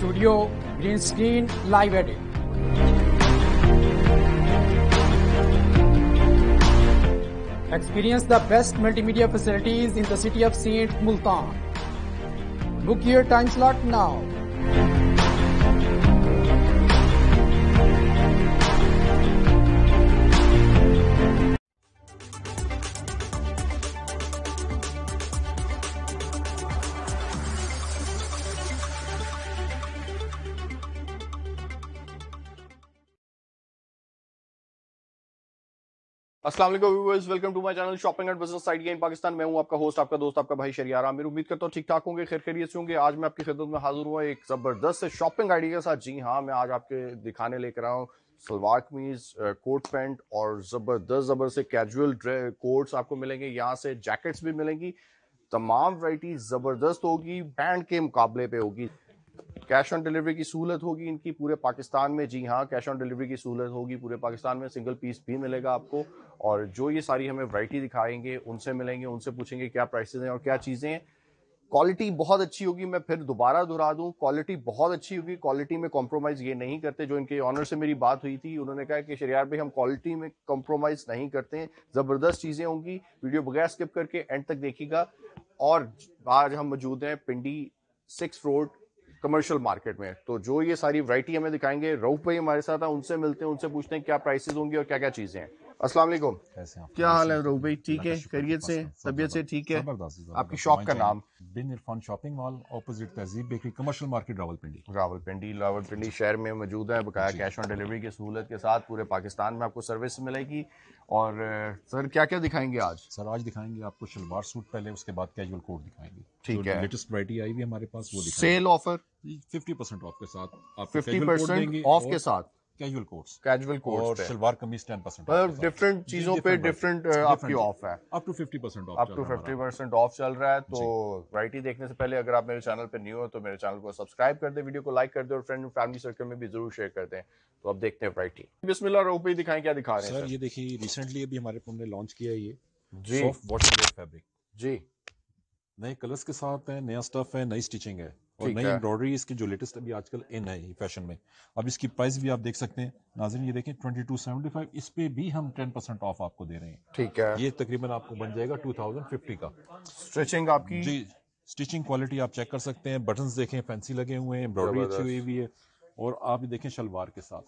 Studio, green screen, live edit. Experience the best multimedia facilities in the city of Saint Multan. Book your time slot now. अस्सलाम वालेकुम viewers, welcome to my channel shopping and business idea in Pakistan. मैं हूं आपका host, आपका दोस्त, आपका भाई शरियार आमिर। उम्मीद करता हूं ठीक ठाक होंगे, खैर खैरियत से होंगे। आज मैं आपकी खिदमत में हाजिर हुआ एक जबरदस्त से शॉपिंग आइडिया के साथ। जी हां, मैं आज आपके दिखाने लेकर आया हूं सलवार कमीज, कोट पैंट और जबरदस्त से कैजुअल कोट्स आपको मिलेंगे। यहाँ से जैकेट्स भी मिलेंगी। तमाम वैरायटी जबरदस्त होगी, बैंड के मुकाबले पे होगी। कैश ऑन डिलीवरी की सहूलत होगी इनकी पूरे पाकिस्तान में। जी हाँ, कैश ऑन डिलीवरी की सहूलत होगी पूरे पाकिस्तान में। सिंगल पीस भी मिलेगा आपको। और जो ये सारी हमें वैरायटी दिखाएंगे, उनसे मिलेंगे, उनसे पूछेंगे क्या प्राइसेस हैं और क्या चीज़ें हैं। क्वालिटी बहुत अच्छी होगी। मैं फिर दोबारा दोहरा दूं, क्वालिटी बहुत अच्छी होगी। क्वालिटी में कॉम्प्रोमाइज़ ये नहीं करते। जो इनके ऑनर से मेरी बात हुई थी, उन्होंने कहा कि शरियार भाई हम क्वालिटी में कॉम्प्रोमाइज़ नहीं करते हैं। ज़बरदस्त चीज़ें होंगी। वीडियो बगैर स्किप करके एंड तक देखिएगा। और आज हम मौजूद हैं पिंडी 6 रोड कमर्शियल मार्केट में। तो जो ये सारी वैरायटी हमें दिखाएंगे, रऊफ भाई हमारे साथ हैं, उनसे मिलते हैं, उनसे पूछते हैं क्या प्राइसेस होंगी और क्या क्या चीजें हैं। अस्सलाम वालेकुम। कैसे हैं आप? क्या हाल है रऊफ भाई? ठीक है, खैरियत से, तबीयत से ठीक है? आपकी शॉप का नाम? बिन इरफान शॉपिंग मॉल, ऑपोजिट तहजीब बेकरी, कमर्शियल मार्केट, रावलपिंडी शहर में मौजूद है। बकाया कैश ऑन डिलीवरी की सहूलत के साथ पूरे पाकिस्तान में आपको सर्विस मिलेगी। और सर क्या क्या दिखाएंगे आज? सर आज दिखाएंगे आपको शलवार सूट पहले, उसके बाद कैजुअल कोट दिखाएंगे। ठीक है, लेटेस्ट वैरायटी आई हुई हमारे पास वो दिखाएंगे। सेल ऑफर 50% ऑफ के साथ आप 50% ऑफ के साथ कैजुअल कोट्स और शलवार कमीज 10% मतलब डिफरेंट चीजों पे डिफरेंट आपकी ऑफ है। Up to 50% off, up to 50% off चल रहा है। तो वैरायटी देखने से पहले अगर आप मेरे चैनल पे न्यू हो तो मेरे चैनल को सब्सक्राइब कर दे, वीडियो को लाइक कर दे और फ्रेंड फैमिली सर्कल में भी जरूर शेयर कर दें। तो अब देखते हैं वैरायटी। बिस्मिल्लाह, रूपी दिखाएं क्या दिखा रहे हैं सर? ये देखिए, रिसेंटली अभी हमारे हमने लॉन्च किया है ये जी सॉफ्ट वॉश वेयर फैब्रिक। जी, नए कलर्स के साथ है, नया स्टफ है, नई स्टिचिंग है और ठीक नई है। एम्ब्रॉयडरी इसकी जो लेटेस्ट अभी आजकल इन है फैशन में। अब इसकी प्राइस भी आप देख सकते हैं नाज़रीन, ये देखें 2275। इस पे भी हम 10% ऑफ आपको दे रहे हैं। ठीक है, ये तकरीबन आपको बन जाएगा 2050 का। स्ट्रेचिंग आपकी जी, स्टिचिंग क्वालिटी आप चेक कर सकते हैं। बटन्स देखें फैंसी लगे हुए हैं, एम्ब्रॉयडरी अच्छी हुई हुई है। और आप देखें शलवार के साथ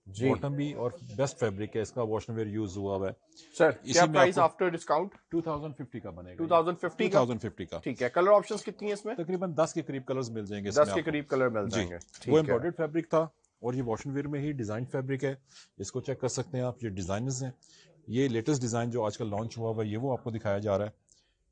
जी। बॉटम भी, और बेस्ट फैब्रिक है इसका, वॉशनवेयर यूज हुआ हुआ है। सर इसी क्या में प्राइस आपको आफ्टर डिस्काउंट? 2050 का बनेगा। 2050 का। ठीक है, कलर ऑप्शंस कितनी है इसमें? तकरीबन 10 के करीब कलर्स मिल जाएंगे 10 के करीब कलर मिल जी, जाएंगे। वो ठीक है, एम्ब्रॉयडर्ड फैब्रिक था और ये वॉशनवेयर में ही डिजाइन फैब्रिक है। इसको चेक कर सकते हैं आप। ये डिजाइनर्स हैं, ये लेटेस्ट डिजाइन जो आजकल लॉन्च हुआ हुआ है, ये वो आपको दिखाया जा रहा है।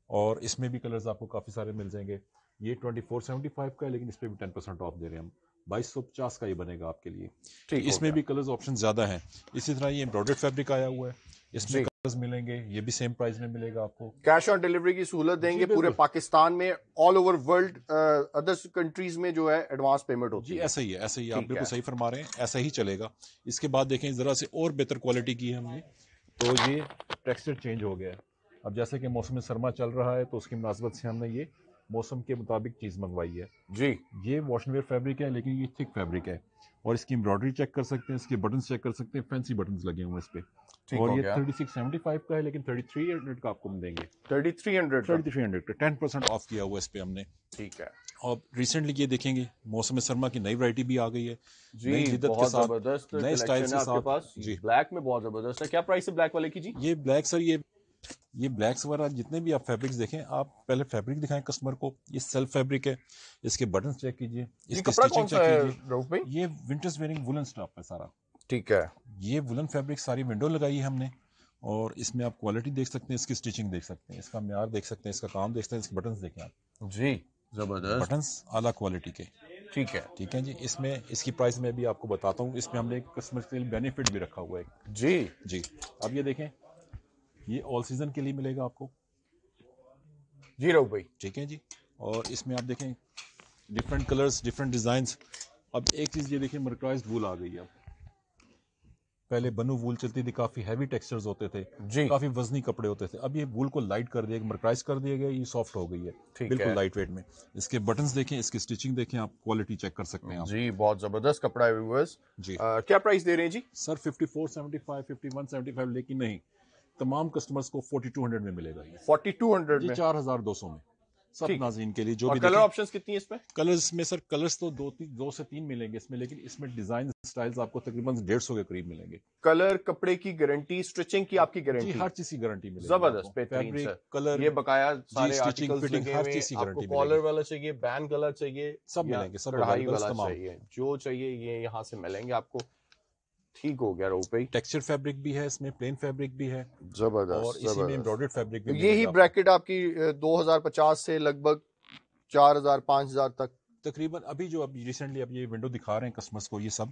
और इसमें भी कलर्स आपको काफी सारे मिल जाएंगे। ये 2475 का है, लेकिन इस पे भी 10% ऑफ दे रहे हैं हम। 2250 का ये बनेगा आपके लिए। तो इसमें भी कलर्स ऑप्शन ज्यादा हैं। इसी तरह ये एम्ब्रॉयडर्ड फैब्रिक आया हुआ है, इसमें कलर्स मिलेंगे, ये भी सेम प्राइस में मिलेगा आपको। कैश ऑन डिलीवरी की सहूलत देंगे पूरे पाकिस्तान में, all over world. Other countries में जो है एडवांस पेमेंट होती जी है। ऐसा ही है, ऐसा ही आप बिल्कुल सही फरमा रहे हैं, ऐसा ही चलेगा। इसके बाद देखें जरा से और बेहतर क्वालिटी की है हमने, तो ये टेक्सचर चेंज हो गया है। अब जैसे कि मौसम सरमा चल रहा है तो उसकी मुनासबत से हमने ये मौसम के मुताबिक चीज़ मंगवाई है जी। ये वॉशनवेयर फैब्रिक है, लेकिन ये थिक फैब्रिक है। और इसकी एम्ब्रॉयडरी चेक कर सकते हैं, इसके बटन चेक कर सकते हैं, फैंसी बटन लगे हुए हैं इस पे। और ये 3675 का है, लेकिन 3300 का आपको देंगे। 3300 का 10% ऑफ किया हुआ इस पे हमने। ठीक है। और रिसेंटली ये देखेंगे मौसम सरमा की नई वैरायटी भी आ गई है जी, बहुत जबरदस्त नए स्टाइल से आपके पास। जी, ब्लैक में बहुत जबरदस्त है। क्या प्राइस है ब्लैक वाले की जी? ये ब्लैक सर, ये ब्लैक्स वगैरह जितने भी आप फैब्रिक्स देखें, आप पहले फैब्रिक दिखाएं कस्टमर को। ये सेल्फ फैब्रिक है, इसके बटन चेक कीजिए, इसकी स्टिचिंग चेक कीजिए। ये विंटर्स वेयरिंग वुलन स्टफ है सारा। ठीक है, ये वुलन फैब्रिक सारी विंडो लगाई है हमने। और इसमें आप क्वालिटी देख सकते हैं, इसकी स्टिचिंग देख सकते हैं, इसका म्यार देख सकते हैं, इसका काम देख सकते हैं, इसके बटन्स देखें आप। जी, जबरदस्त बटन्स आला क्वालिटी के। ठीक है जी। इसमें इसकी प्राइस में भी आपको बताता हूँ। इसमें हमने एक कस्टमर के लिए बेनिफिट भी रखा हुआ है। जी। अब ये देखें, ये ऑल सीजन के लिए मिलेगा आपको। जी राव भाई। ठीक है जी। और इसमें आप देखें डिफरेंट कलर्स, डिफरेंट डिजाइन्स। अब एक चीज ये देखें, मर्कराइज्ड वूल आ गई है। पहले बनू वूल चलती थी, काफी हैवी टेक्सचर्स होते थे जी। काफी वजनी कपड़े होते थे। अब ये वूल को लाइट कर दिया, मर्कराइज कर दिया गया, ये सॉफ्ट हो गई है ठीक बिल्कुल है। लाइट वेट में। इसके बटन्स देखें, इसकी स्टिचिंग देखें, आप क्वालिटी चेक कर सकते हैं आप। जी बहुत जबरदस्त कपड़ा है व्यूअर्स। जी क्या प्राइस दे रहे हैं जी? सर 5475 5175, लेकिन नहीं, तमाम कस्टमर्स को 4200 में मिलेगा ये 4200 जी, में 4200 में सब ठीक। नाज़रीन के लिए जो और भी कलर देखें। ऑप्शंस कितनी है इसमें? कलर्स में सर, कलर्स तो दो से तीन मिलेंगे इसमें, लेकिन इसमें डिजाइन स्टाइल्स आपको तकरीबन 150 के करीब मिलेंगे। कलर, कपड़े की गारंटी, स्टिचिंग की आपकी जी, गारंटी? हर चीज की गारंटी मिलेगी जबरदस्त, आपको। बेहतरीन फैब्रिक, सर। कलर, ये बकाया सारे स्टिचिंग, आर्टिकल्स फिटिंग, लगे हर हुए चीज की हैं। गारंटी आपको कॉलर मिलेगी। वाला चाहिए, बैन कलर चाहिए, सब या मिलेंगे, सब कढ़ाई अवेलेबल वाला तमाम। चाहिए, जो चाहिए ये यहाँ से मिलेंगे आपको। ठीक हो गया रूप भाई। टेक्सचर फैब्रिक भी है इसमें, प्लेन फैब्रिक भी है, जबरदस्त और इसी में एम्ब्रॉयडर्ड फैब्रिक भी यही मिलेगा आपको। ब्रैकेट आपकी 2050 से लगभग 4000 5000 तक तकरीबन अभी जो अभी रिसेंटली अब ये विंडो दिखा रहे हैं कस्टमर्स को, ये सब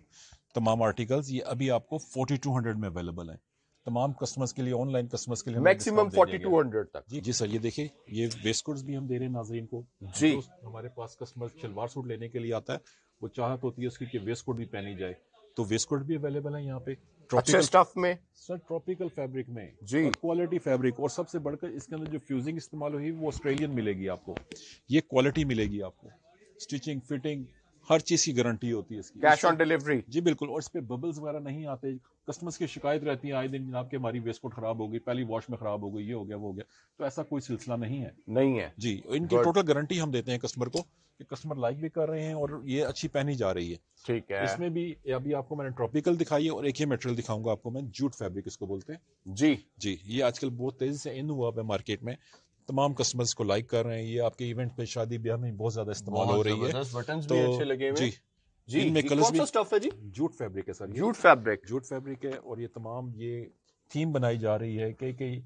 तमाम आर्टिकल्स ये अभी आपको 4200 में अवेलेबल है तमाम कस्टमर्स के लिए, ऑनलाइन कस्टमर्स के लिए हमने मैक्सिमम डिस्काउंट दे दिया गया। 4200 तक। जी जी सर, ये देखिए, ये वेस्ट कोट्स भी हम दे रहे हैं नाजरीन को। जी। जो हमारे पास कस्टमर शलवार सूट लेने के लिए आता है, वो चाहत होती है उसकी कि वेस्ट कोट भी पहनी जाए, तो वेस्ट कोट भी अवेलेबल है यहाँ पे अच्छे स्टफ में सर, ट्रॉपिकल फैब्रिक में जी। और क्वालिटी फैब्रिक, और सबसे बढ़कर इसके अंदर जो फ्यूजिंग इस्तेमाल हुई वो ऑस्ट्रेलियन मिलेगी आपको, ये क्वालिटी मिलेगी आपको। स्टिचिंग, फिटिंग, हर चीज की गारंटी होती है इसकी। Cash on delivery? जी बिल्कुल, और इस पे बबल्स वगैरह नहीं आते। कस्टमर्स की शिकायत रहती है आए दिन, जनाब कि हमारी वेस्ट कोट खराब हो गई, पहली वॉश में खराब हो गई, ये हो गया वो हो गया, तो ऐसा कोई सिलसिला नहीं है। नहीं है जी, इनकी Good. टोटल गारंटी हम देते हैं कस्टमर को कि कस्टमर लाइक भी कर रहे हैं और ये अच्छी पहनी जा रही है। ठीक है। इसमें भी अभी आपको मैंने ट्रॉपिकल दिखाई है, और एक ये मटेरियल दिखाऊंगा आपको मैं, जूट फैब्रिक इसको बोलते हैं। जी जी, ये आजकल बहुत तेजी से इन हुआ है मार्केट में, तमाम कस्टमर्स को लाइक कर रहे हैं। ये आपके इवेंट पे, शादी ब्याह में बहुत ज्यादा इस्तेमाल हो रही है। बटन्स तो भी अच्छे लगे हुए जी हैं। जी इनमें ये कलर्स कौन सा भी, स्टफ है जी? जूट फैब्रिक है सर, ये जूट फैब्रिक। जूट फैब्रिक है, और ये तमाम ये थीम बनाई जा रही है। कई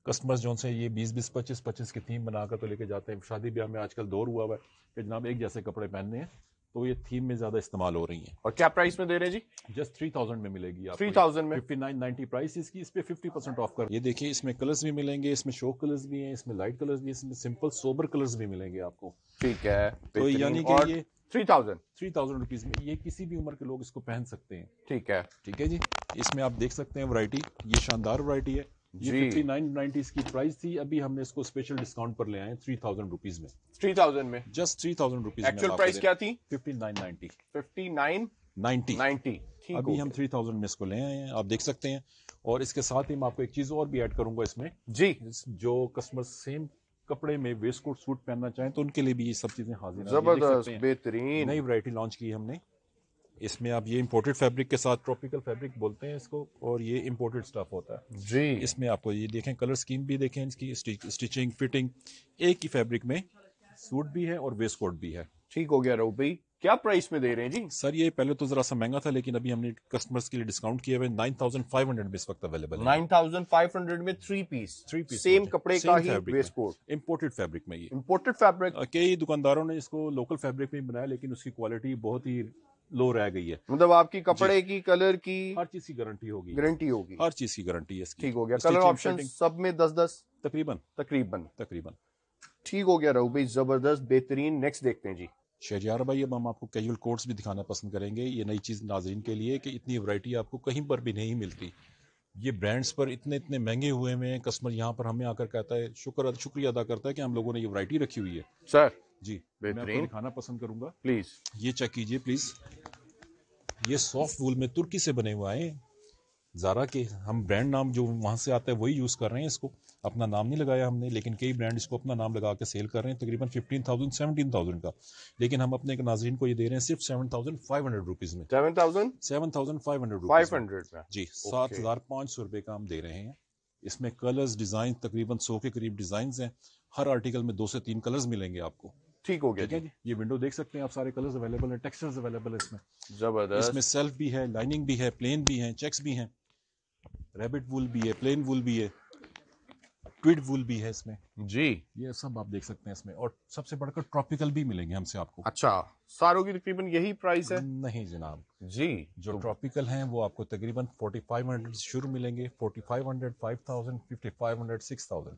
कस्टमर्स जो से ये 20-20 25-25 की थीम बनाकर तो लेके जाते हैं। शादी ब्याह में आजकल दौर हुआ है कि जनाब एक जैसे कपड़े पहनने हैं, तो ये थीम में ज्यादा इस्तेमाल हो रही हैं। और क्या प्राइस में दे रहे हैं जी? जस्ट 3000 में मिलेगी आपको। 3000 में 5990 प्राइस इसकी, इस पे 50% ऑफ कर। ये देखिए, इसमें कलर्स भी मिलेंगे, इसमें शो कलर्स भी हैं, इसमें लाइट कलर्स भी हैं, इसमें सिंपल सोबर कलर्स भी मिलेंगे आपको। ठीक है। तो यानी कि ये 3000 रुपीज में ये किसी भी उम्र के लोग इसको पहन सकते हैं। ठीक है। ठीक है जी, इसमें आप देख सकते हैं वैरायटी, ये शानदार वैरायटी है। ये जी। 5990 इसकी प्राइस थी, अभी हमने इसको स्पेशल डिस्काउंट पर ले आए 3000 रुपीज में। 3000 में जस्ट 3000 रुपीज में। एक्चुअल प्राइस क्या थी? 5990 5990। ठीक अभी हो हम गया। 3000 में इसको ले आए हैं, आप देख सकते हैं। और इसके साथ ही मैं आपको एक चीज और भी ऐड करूंगा इसमें, जी जो कस्टमर सेम कपड़े में वेस्ट कोट सूट पहनना चाहें तो उनके लिए भी ये सब चीजें हाजिर हैं। जबरदस्त, बेहतरीन नई वैरायटी लॉन्च की है हमने। इसमें आप ये इंपोर्टेड फैब्रिक के साथ, ट्रॉपिकल फैब्रिक बोलते हैं इसको, और ये इंपोर्टेड स्टफ होता है जी। इसमें। आपको ये देखें, कलर स्कीम भी देखें इसकी, स्टिचिंग, फिटिंग, एक ही फैब्रिक में सूट भी है और वेस्ट कोट भी है। ठीक हो गया राहुल भाई। क्या प्राइस में दे रहे हैं जी? सर ये पहले तो जरा सा महंगा था, लेकिन अभी हमने कस्टमर्स के लिए डिस्काउंट किया हुआ है। 9500 में इस वक्त अवेलेबल है। 9500 में 3 पीस सेम कपड़े का ही वेस्ट कोट, इंपोर्टेड फैब्रिक में। ये इंपोर्टेड फैब्रिक। कई दुकानदारों ने इसको लोकल फैब्रिक में बनाया, लेकिन उसकी क्वालिटी बहुत ही लो रह गई है। मतलब आपकी कपड़े की, कलर की, हर चीज की गारंटी होगी, हर चीज की गारंटी है इसकी। ठीक हो गया। कलर ऑप्शन सब में 10-10 तकरीबन। ठीक हो गया राहुल भाई, जबरदस्त, बेहतरीन। नेक्स्ट देखते हैं जी। शहजारा भाई, अब हम आपको कैजुअल कोट्स भी दिखाना पसंद करेंगे। ये नई चीज नाज़रीन के लिए कि इतनी वैरायटी आपको कहीं पर भी नहीं मिलती। ये ब्रांड्स पर इतने महंगे हुए में, कस्टमर यहाँ पर हमें आकर कहता है, शुक्रिया अदा करता है कि हम लोगों ने ये वैरायटी रखी हुई है। सर जी, मैं आपको बेहतरीन, दिखाना पसंद करूंगा। प्लीज ये चेक कीजिए प्लीज। ये सॉफ्ट वूल में तुर्की से बने हुए हैं। ज़ारा के हम ब्रांड नाम जो वहाँ से आता है वही यूज़ कर रहे हैं इसको, अपना नाम नहीं लगाया हमने, लेकिन कई ब्रांड इसको अपना नाम लगा के सेल कर रहे हैं, तकरीबन 15,000-17,000 का। लेकिन हम अपने नाज़रीन को ये दे रहे हैं सिर्फ 7,500 रुपीज़ में। 7,500 रुपीज़ में जी, 7,500 रुपये का हम दे रहे हैं। इसमें कलर्स, डिज़ाइन तकरीबन 100 के करीब डिज़ाइन हैं। हर आर्टिकल में 2 से 3 कलर्स मिलेंगे आपको। ठीक हो गया ठीक है जी। ये विंडो देख सकते हैं आप, सारे कलर्स अवेलेबल हैं, टेक्सचर्स अवेलेबल है इसमें। जबरदस्त। इसमें सेल्फ भी है, लाइनिंग भी है, प्लेन भी है, चेक्स भी हैं, रैबिट वूल भी है, प्लेन वूल भी है, ट्विड वूल भी है इसमें जी। ये सब आप देख सकते हैं इसमें। और सबसे बढ़कर ट्रॉपिकल भी मिलेंगे हमसे आपको। अच्छा, सारों की तकरीबन यही प्राइस है? नहीं जनाब जी, जो ट्रॉपिकल हैं वो आपको तकरीबन 4500 से शुरू मिलेंगे, 4500, 5000, 5500, 6000।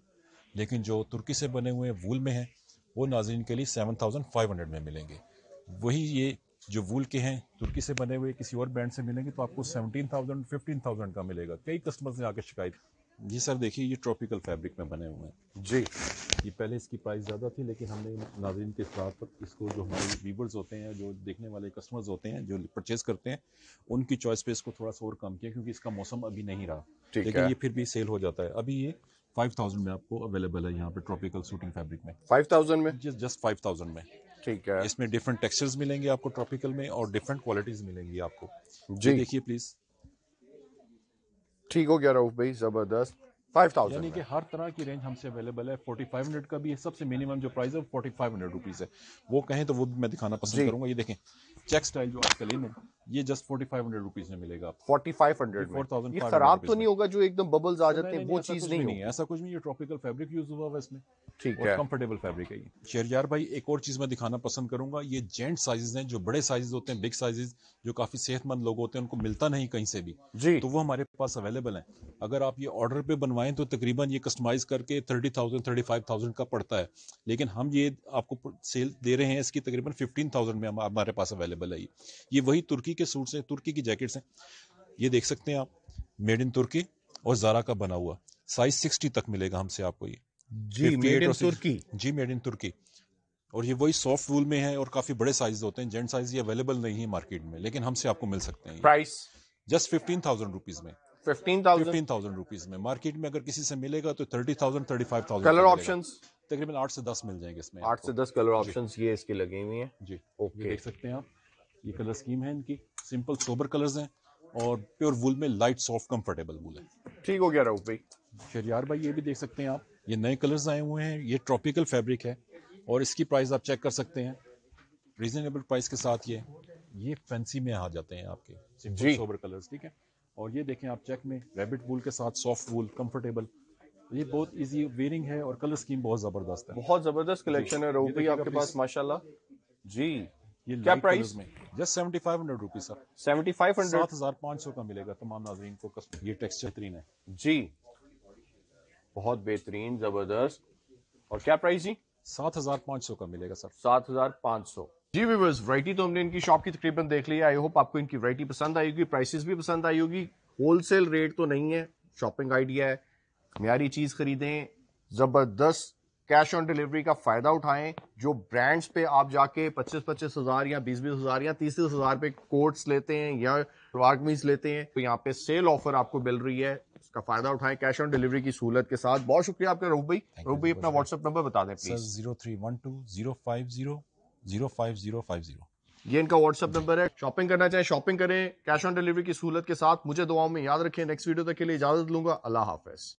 लेकिन जो तुर्की से बने हुए वूल में हैं वो नाज़रीन के लिए 7500 में मिलेंगे। वही ये जो वूल के हैं तुर्की से बने हुए किसी और ब्रांड से मिलेंगे तो आपको 17,000 15,000 का मिलेगा। कई कस्टमर्स ने आके शिकायत। जी सर देखिए ये ट्रॉपिकल फैब्रिक में बने हुए हैं जी। ये पहले इसकी प्राइस ज़्यादा थी लेकिन हमने नाज़रीन के साथ इसको जो हमारे व्यूवर्स होते हैं जो देखने वाले कस्टमर्स होते हैं जो परचेज करते हैं उनकी चॉइस पे इसको थोड़ा सा और कम किया क्योंकि इसका मौसम अभी नहीं रहा लेकिन ये फिर भी सेल हो जाता है। अभी ये 5,000 में आपको अवेलेबल है यहाँ पे ट्रॉपिकल सूटिंग फैब्रिक में। 5,000 में? जस्ट 5,000 में। ठीक है। इसमें डिफरेंट टेक्सचर्स मिलेंगे आपको ट्रॉपिकल में और डिफरेंट क्वालिटीज मिलेंगी आपको। जी देखिए प्लीज। ठीक हो गया रऊफ भाई, जबरदस्त। 5,000 यानी कि हर तरह की रेंज हमसे अवेलेबल है। 4500 का भी है, सबसे मिनिमम जो प्राइस है 4500 रुपीज है। वो कहें तो वो भी मैं दिखाना पसंद करूंगा। ये देखें चेक स्टाइल जो आजकल इन है ये जस्ट 4500 रुपीज में मिलेगा आपको। 4500 में। ये खराब तो नहीं होगा जो एकदम बबल्स आ जाते हैं वो चीज नहीं है? ऐसा कुछ नहीं है, ट्रॉपिकल फैब्रिक यूज हुआ है इसमें। ठीक है, कंफर्टेबल फैब्रिक है ये। शहरयार भाई एक और चीज मैं दिखाना पसंद करूंगा, ये जेंट साइजेस हैं जो बड़े साइजेस होते हैं, बिग साइजेस जो काफी सेहतमंद लोग होते हैं उनको मिलता नहीं कहीं से भी जी, तो वो हमारे पास अवेलेबल है। अगर आप ये ऑर्डर पे बनवाएं तो तकरीबन ये कस्टमाइज करके 30,000 35,000 का पड़ता है, लेकिन हम ये आपको सेल दे रहे हैं इसकी तकरीबन 15,000 में हमारे पास अवेलेबल है। ये वही तुर्की के सूट्स हैं, तुर्की की जैकेट्स हैं। ये देख सकते हैं आप, मेड इन तुर्की और ज़ारा का बना हुआ। साइज 60 तक मिलेगा हमसे आपको ये जी। Made in Turki? Ji made in तुर्की। और ये वही सॉफ्ट वूल में है और काफी बड़े साइज होते हैं। जेंट साइज ये अवेलेबल नहीं है मार्केट में लेकिन हमसे आपको मिल सकते हैं। प्राइस जस्ट 15,000 रुपीज में। 15,000 रुपीज में। मार्केट में अगर किसी से मिलेगा तो 30,000 35,000। कलर ऑप्शंस तकरीबन 8 से 10 मिल जाएंगे इसमें। 8 से 10 कलर ऑप्शंस ये इसकी लगी हुई हैं जी। ओके, देख सकते हैं आप, ये कलर स्कीम है इनकी। सिंपल सोबर कलर्स हैं और प्योर वूल में लाइट सॉफ्ट कंफर्टेबल वूल है। ठीक हो गया रऊफ भाई। शहरयार भाई ये भी देख सकते हैं आप, ये नए कलर्स आए हुए हैं। ये ट्रॉपिकल फैब्रिक है और इसकी प्राइस आप चेक कर सकते हैं रीजनेबल प्राइस के साथ। ये फैंसी में आ जाते हैं आपके सिंपल सोबर कलर्स। ठीक है। और ये देखें आप चेक में रैबिट वूल के साथ सॉफ्ट वूल कंफर्टेबल। ये बहुत इजी वेयरिंग है और कलर स्कीम बहुत जबरदस्त है। बहुत जबरदस्त कलेक्शन है रऊफ भाई आपके पास माशाल्लाह जी। ये क्या प्राइस में? Just 7,500 rupees sir. 7,500 7,500 का मिलेगा तमाम नाज़रीन को। ये टेक्सचर बेहतरीन है जी, बहुत बेहतरीन जबरदस्त। और क्या प्राइस जी? 7,500 का मिलेगा सर। 7,500। जी व्यूअर्स, वैरायटी तो हमने इनकी शॉप की तकरीबन देख ली है। आई होप आपको इनकी वैरायटी पसंद आई होगी, प्राइसेस भी पसंद आई होगी। होलसेल रेट तो नहीं है, शॉपिंग आइडिया है। म्यारी चीज खरीदें, जबरदस्त कैश ऑन डिलीवरी का फायदा उठाएं। जो ब्रांड्स पे आप जाके 25-25 हजार या 20-20 हजार या 30-30 हजार पे कोट्स लेते हैं या वार्गमीज लेते हैं, तो यहाँ पे सेल ऑफर आपको मिल रही है। इसका फायदा उठाएं कैश ऑन डिलीवरी की सहूलत के साथ। बहुत शुक्रिया आपका रऊफ भाई। रऊफ भाई अपना व्हाट्सएप नंबर बता दें प्लीज। 031205005050। ये इनका व्हाट्सएप नंबर है। शॉपिंग करना चाहे शॉपिंग करें कैश ऑन डिलीवरी की सहूलत के साथ। मुझे दुआओं में याद रखें। नेक्स्ट वीडियो तक के लिए इजाजत लूंगा। अल्लाह हाफिज।